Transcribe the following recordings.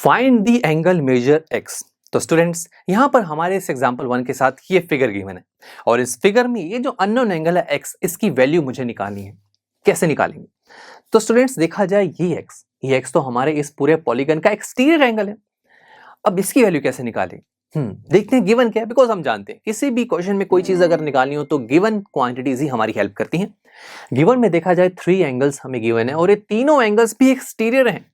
Find the angle measure x. तो students यहाँ पर हमारे इस एग्जांपल 1 के साथ ये फिगर गिवन है और इस फिगर में ये जो अननोन एंगल है एक्स, इसकी वैल्यू मुझे निकालनी है। कैसे निकालेंगे? तो स्टूडेंट्स देखा जाए ये एक्स तो हमारे इस पूरे पॉलीगन का एक्सटीरियर एंगल है। अब इसकी वैल्यू कैसे निकालें? देखते हैं गिवन क्या है। बिकॉज हम जानते हैं किसी भी क्वेश्चन में कोई चीज अगर निकालनी हो तो गिवन क्वांटिटीज ही हमारी हेल्प करती हैं। गिवन में देखा जाए 3 एंगल्स हमें गिवन है और ये तीनों एंगल्स भी एक्सटीरियर हैं।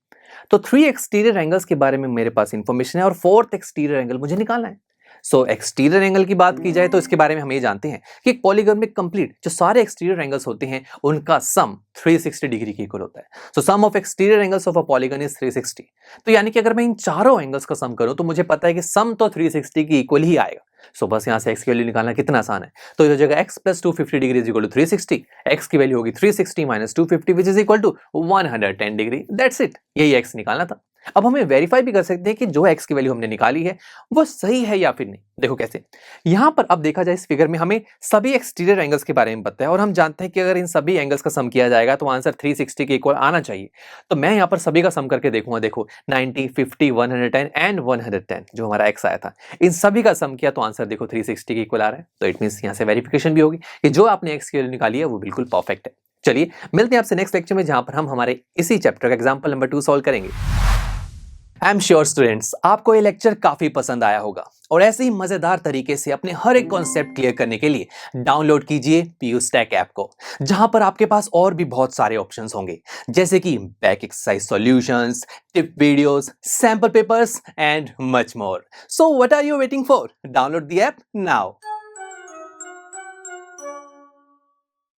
तो 3 एक्सटीरियर एंगल्स के बारे में मेरे पास इंफॉर्मेशन है और 4th एक्सटीरियर एंगल मुझे निकालना है। सो एक्सटीरियर एंगल की बात की जाए तो इसके बारे में हम ये जानते हैं कि एक पॉलीगन में कंप्लीट जो सारे एक्सटीरियर एंगल्स होते हैं उनका सम 360 डिग्री के इक्वल होता है। So sum of exterior angles of a polygon is 360। तो यानी कि अगर मैं इन चारों एंगल्स का सम करूं तो मुझे पता है कि सम तो 360 की इक्वल ही आएगा। सो बस यहां से x की वैल्यू निकालना कितना आसान है। तो ये हो जाएगा x plus 250 degree is equal to 360। x की वैल्यू होगी 360 minus 250 which is equal to 110 degree. That's it, यही x निकालना था। अब हमें वेरीफाई भी कर सकते हैं कि जो x की वैल्यू हमने निकाली है वो सही है या फिर नहीं। देखो कैसे, यहां पर अब देखा जाए इस फिगर में हमें सभी एक्सटीरियर एंगल्स के बारे में पता है और हम जानते हैं कि अगर इन सभी एंगल्स का सम किया जाएगा तो आंसर 360 के इक्वल आना चाहिए। तो मैं यहां पर सभी का सम करके देखूंगा। देखो 90, 50, 110 एंड 110 जो हमारा x आया था, इन सभी का सम किया तो आंसर देखो 360 के इक्वल आ रहा है। तो इट मींस यहां से वेरिफिकेशन भी होगी कि जो आपने x की वैल्यू निकाली है वो बिल्कुल परफेक्ट है। चलिए मिलते हैं आपसे नेक्स्ट लेक्चर में जहां पर हम हमारे इसी चैप्टर का एग्जांपल नंबर 2 सॉल्व करेंगे। आई एम श्योर स्टूडेंट्स आपको ये लेक्चर काफी पसंद आया होगा और ऐसे ही मजेदार तरीके से अपने हर एक कॉन्सेप्ट क्लियर करने के लिए डाउनलोड कीजिए पीयू स्टैक ऐप को, जहां पर आपके पास और भी बहुत सारे ऑप्शंस होंगे जैसे कि back exercise solutions, tip videos, sample papers and much more. So what are you waiting for? Download the app now.